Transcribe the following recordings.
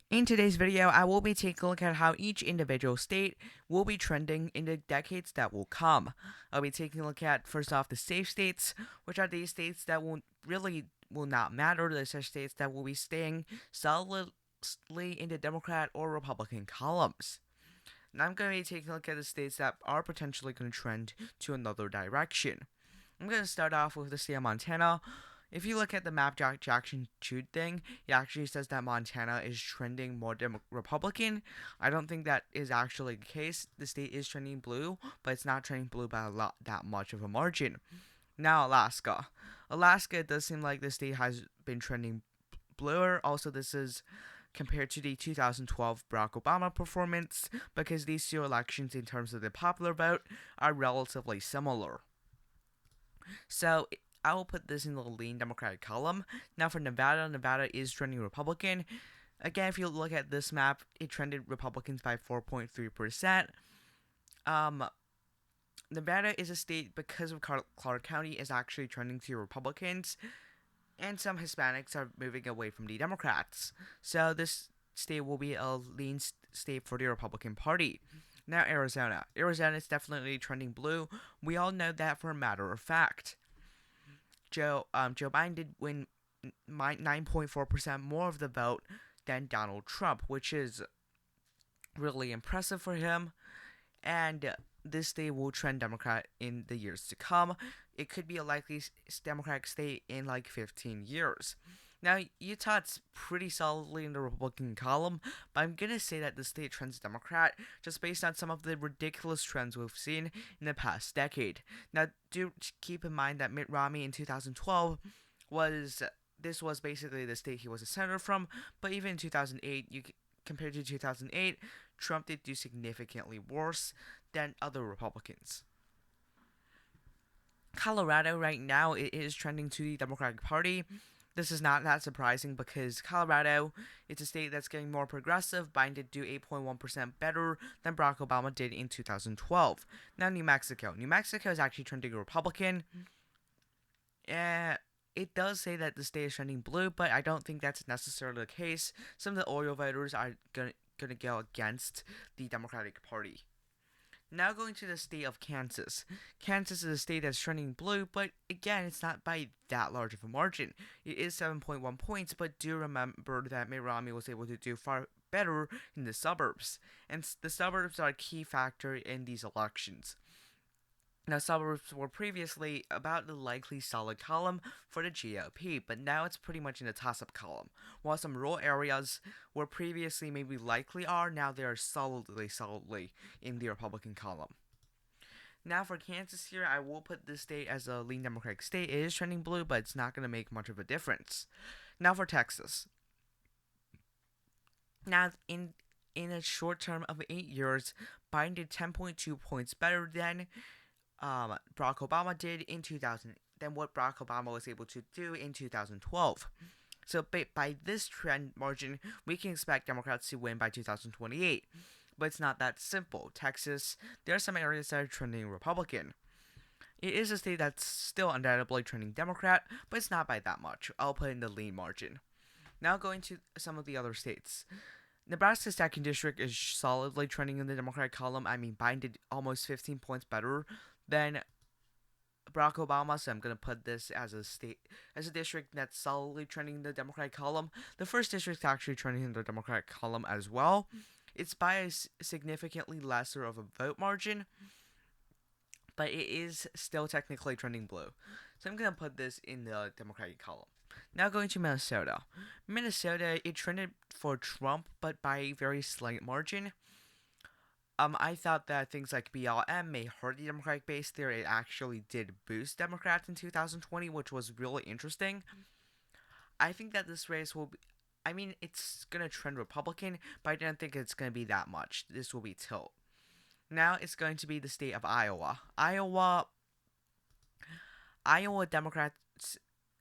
In today's video, I will be taking a look at how each individual state will be trending in the decades that will come. I'll be taking a look at, first off, the safe states, which are these states that will not matter. Those are states that will be staying solidly in the Democrat or Republican columns. And I'm going to be taking a look at the states that are potentially going to trend to another direction. I'm going to start off with the state of Montana. If you look at the map Jackson Jude thing, it actually says that Montana is trending more Republican. I don't think that is actually the case. The state is trending blue, but it's not trending blue by that much of a margin. Now Alaska. Alaska, it does seem like the state has been trending bluer. Also, this is compared to the 2012 Barack Obama performance because these two elections in terms of the popular vote are relatively similar. So I will put this in the lean Democratic column. Now for Nevada, Nevada is trending Republican. Again, if you look at this map, it trended Republicans by 4.3%. Nevada is a state, because of Clark County, is actually trending to Republicans, and some Hispanics are moving away from the Democrats. So this state will be a lean state for the Republican Party. Now Arizona. Arizona is definitely trending blue. We all know that for a matter of fact. Joe Biden did win 9.4% more of the vote than Donald Trump, which is really impressive for him. And this state will trend Democrat in the years to come. It could be a likely Democratic state in like 15 years. Now, Utah's pretty solidly in the Republican column, but I'm going to say that the state trends Democrat just based on some of the ridiculous trends we've seen in the past decade. Now, do keep in mind that Mitt Romney in 2012 was basically the state he was a senator from, but even in 2008, compared to 2008, Trump did do significantly worse than other Republicans. Colorado right now, it is trending to the Democratic Party. This is not that surprising because Colorado is a state that's getting more progressive. Biden did do 8.1% better than Barack Obama did in 2012. Now, New Mexico. New Mexico is actually trending Republican. It does say that the state is trending blue, but I don't think that's necessarily the case. Some of the oil voters are going to go against the Democratic Party. Now going to the state of Kansas. Kansas is a state that's trending blue, but again, it's not by that large of a margin. It is 7.1 points, but do remember that Mitt Romney was able to do far better in the suburbs, and the suburbs are a key factor in these elections. Now, suburbs were previously about the likely solid column for the GOP, but now it's pretty much in the toss-up column. While some rural areas were previously maybe likely are, now they are solidly in the Republican column. Now for Kansas here, I will put this state as a lean Democratic state. It is trending blue, but it's not going to make much of a difference. Now for Texas. Now, in a short term of 8 years, Biden did 10.2 points better than Barack Obama did in 2000 than what Barack Obama was able to do in 2012. So by this trend margin, we can expect Democrats to win by 2028. But it's not that simple. Texas, there are some areas that are trending Republican. It is a state that's still undoubtedly trending Democrat, but it's not by that much. I'll put in the lean margin. Now going to some of the other states. Nebraska's second district is solidly trending in the Democratic column. I mean, Biden did almost 15 points better than Barack Obama, so I'm gonna put this as a district that's solidly trending in the Democratic column. The first district's actually trending in the Democratic column as well. It's by a significantly lesser of a vote margin, but it is still technically trending blue. So I'm gonna put this in the Democratic column. Now going to Minnesota. Minnesota, it trended for Trump, but by a very slight margin. I thought that things like BLM may hurt the Democratic base there. It actually did boost Democrats in 2020, which was really interesting. I think that this race will be, I mean, it's going to trend Republican, but I don't think it's going to be that much. This will be tilt. Now it's going to be the state of Iowa. Iowa Democrats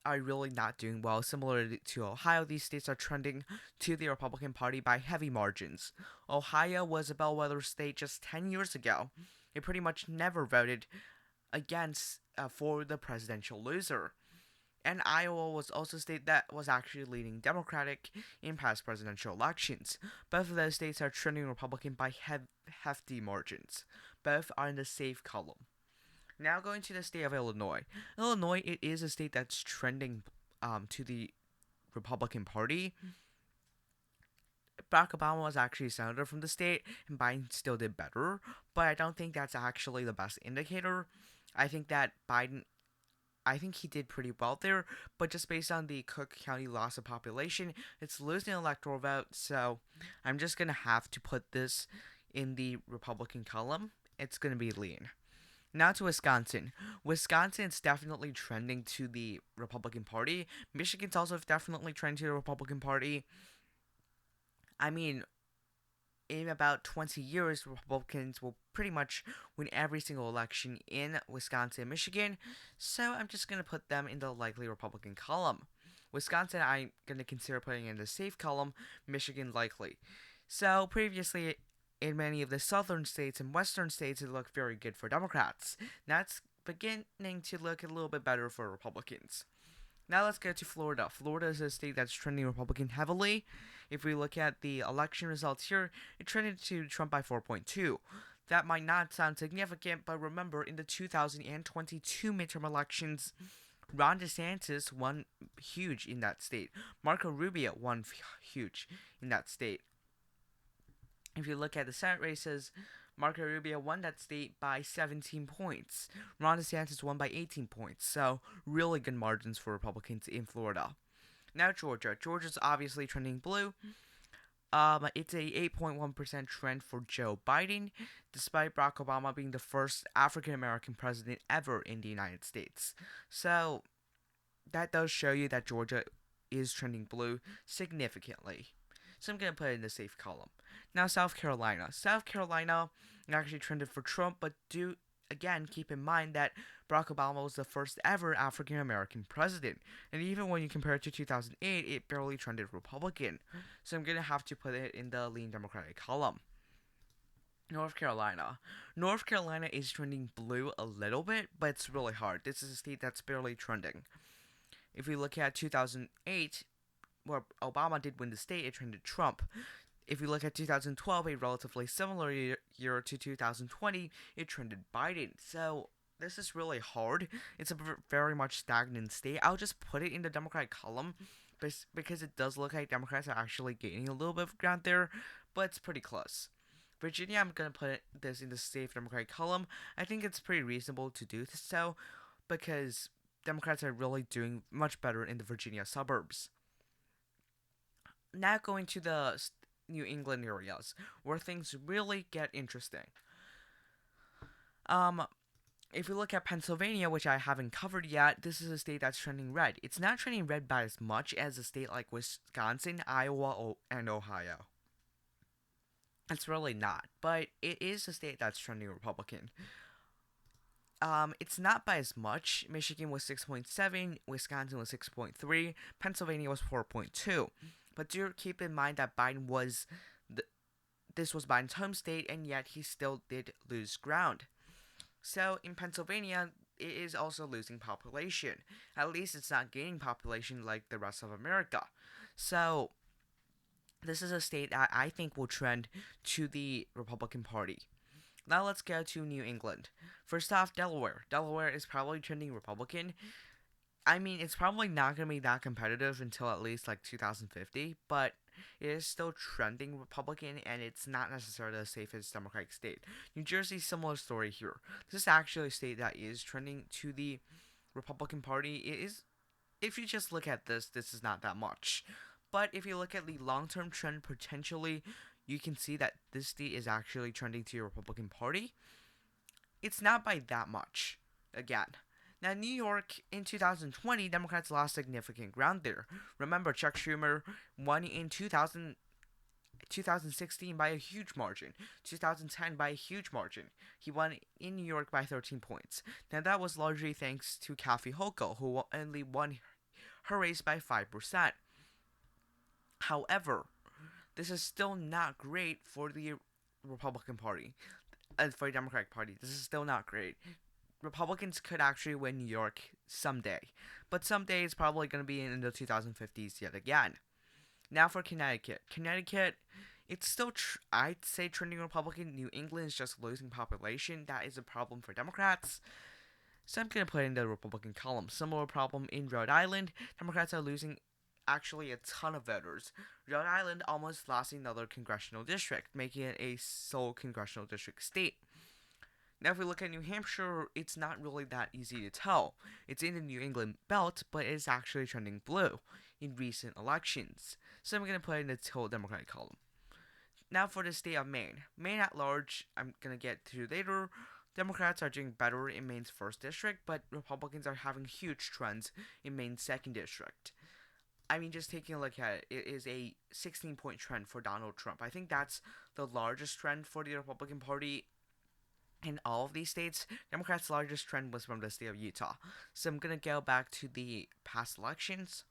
are really not doing well. Similar to Ohio, these states are trending to the Republican Party by heavy margins. Ohio was a bellwether state just 10 years ago. It pretty much never voted against for the presidential loser. And Iowa was also a state that was actually leaning Democratic in past presidential elections. Both of those states are trending Republican by hefty margins. Both are in the safe column. Now going to the state of Illinois. Illinois, it is a state that's trending to the Republican Party. Barack Obama was actually a senator from the state, and Biden still did better, but I don't think that's actually the best indicator. I think that I think he did pretty well there, but just based on the Cook County loss of population, it's losing electoral vote, so I'm just going to have to put this in the Republican column. It's going to be lean. Now to Wisconsin. Wisconsin's definitely trending to the Republican Party. Michigan's also definitely trending to the Republican Party. I mean, in about 20 years, Republicans will pretty much win every single election in Wisconsin and Michigan, so I'm just going to put them in the likely Republican column. Wisconsin, I'm going to consider putting in the safe column, Michigan likely. So, previously, in many of the southern states and western states, it looked very good for Democrats. Now it's beginning to look a little bit better for Republicans. Now let's go to Florida. Florida is a state that's trending Republican heavily. If we look at the election results here, it trended to Trump by 4.2. That might not sound significant, but remember, in the 2022 midterm elections, Ron DeSantis won huge in that state. Marco Rubio won huge in that state. If you look at the Senate races, Marco Rubio won that state by 17 points. Ron DeSantis won by 18 points. So, really good margins for Republicans in Florida. Now, Georgia. Georgia's obviously trending blue. It's a 8.1% trend for Joe Biden, despite Barack Obama being the first African-American president ever in the United States. So, that does show you that Georgia is trending blue significantly. So I'm going to put it in the safe column. Now, South Carolina. South Carolina actually trended for Trump, but do, again, keep in mind that Barack Obama was the first ever African-American president. And even when you compare it to 2008, it barely trended Republican. So I'm going to have to put it in the lean Democratic column. North Carolina. North Carolina is trending blue a little bit, but it's really hard. This is a state that's barely trending. If we look at 2008, where Obama did win the state, it trended Trump. If we look at 2012, a relatively similar year to 2020, it trended Biden. So this is really hard. It's a very much stagnant state. I'll just put it in the Democratic column because it does look like Democrats are actually gaining a little bit of ground there, but it's pretty close. Virginia, I'm going to put this in the safe Democratic column. I think it's pretty reasonable to do so because Democrats are really doing much better in the Virginia suburbs. Now going to the New England areas, where things really get interesting. If we look at Pennsylvania, which I haven't covered yet, this is a state that's trending red. It's not trending red by as much as a state like Wisconsin, Iowa, and Ohio. It's really not, but it is a state that's trending Republican. It's not by as much. Michigan was 6.7, Wisconsin was 6.3, Pennsylvania was 4.2. But do keep in mind that this was Biden's home state, and yet he still did lose ground. So in Pennsylvania, it is also losing population. At least it's not gaining population like the rest of America. So this is a state that I think will trend to the Republican Party. Now let's go to New England. First off, Delaware. Delaware is probably trending Republican. I mean, it's probably not going to be that competitive until at least like 2050, but it is still trending Republican, and it's not necessarily the safest Democratic state. New Jersey, similar story here. This is actually a state that is trending to the Republican Party. It is, if you just look at this is not that much. But if you look at the long-term trend, potentially, you can see that this state is actually trending to the Republican Party. It's not by that much, again. Now, New York, in 2020, Democrats lost significant ground there. Remember, Chuck Schumer won in 2016 by a huge margin. 2010 by a huge margin. He won in New York by 13 points. Now, that was largely thanks to Kathy Hochul, who only won her race by 5%. However, this is still not great for the Republican Party. For the Democratic Party, this is still not great. Republicans could actually win New York someday. But someday it's probably going to be in the 2050s yet again. Now for Connecticut. Connecticut, it's still, I'd say, trending Republican. New England is just losing population. That is a problem for Democrats. So I'm going to put it in the Republican column. Similar problem in Rhode Island. Democrats are losing actually a ton of voters. Rhode Island almost lost another congressional district, making it a sole congressional district state. Now, if we look at New Hampshire, it's not really that easy to tell. It's in the New England belt, but it's actually trending blue in recent elections. So I'm going to put it in the total Democratic column. Now for the state of Maine. Maine at large, I'm going to get to later. Democrats are doing better in Maine's 1st district, but Republicans are having huge trends in Maine's 2nd district. I mean, just taking a look at it, it is a 16-point trend for Donald Trump. I think that's the largest trend for the Republican Party in all of these states. Democrats' largest trend was from the state of Utah. So I'm going to go back to the past elections.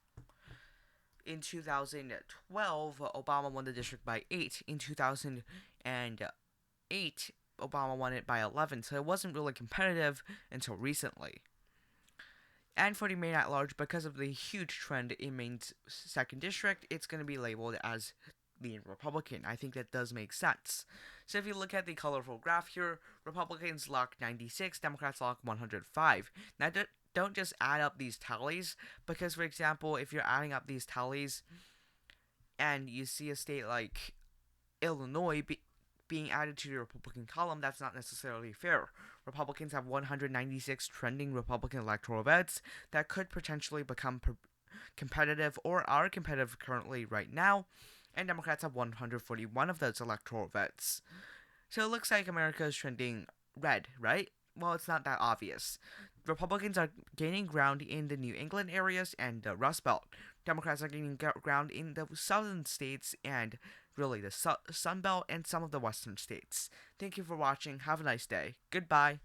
In 2012, Obama won the district by 8. In 2008, Obama won it by 11. So it wasn't really competitive until recently. And for the Maine at large, because of the huge trend in Maine's 2nd district, it's going to be labeled as lean Republican. I think that does make sense. So if you look at the colorful graph here, Republicans lock 96, Democrats lock 105. Now don't just add up these tallies, because for example, if you're adding up these tallies and you see a state like Illinois being added to the Republican column, that's not necessarily fair. Republicans have 196 trending Republican electoral votes that could potentially become competitive or are competitive currently right now, and Democrats have 141 of those electoral votes. So it looks like America is trending red, right? Well, it's not that obvious. Republicans are gaining ground in the New England areas and the Rust Belt. Democrats are gaining ground in the southern states and really the Sun Belt and some of the western states. Thank you for watching. Have a nice day. Goodbye.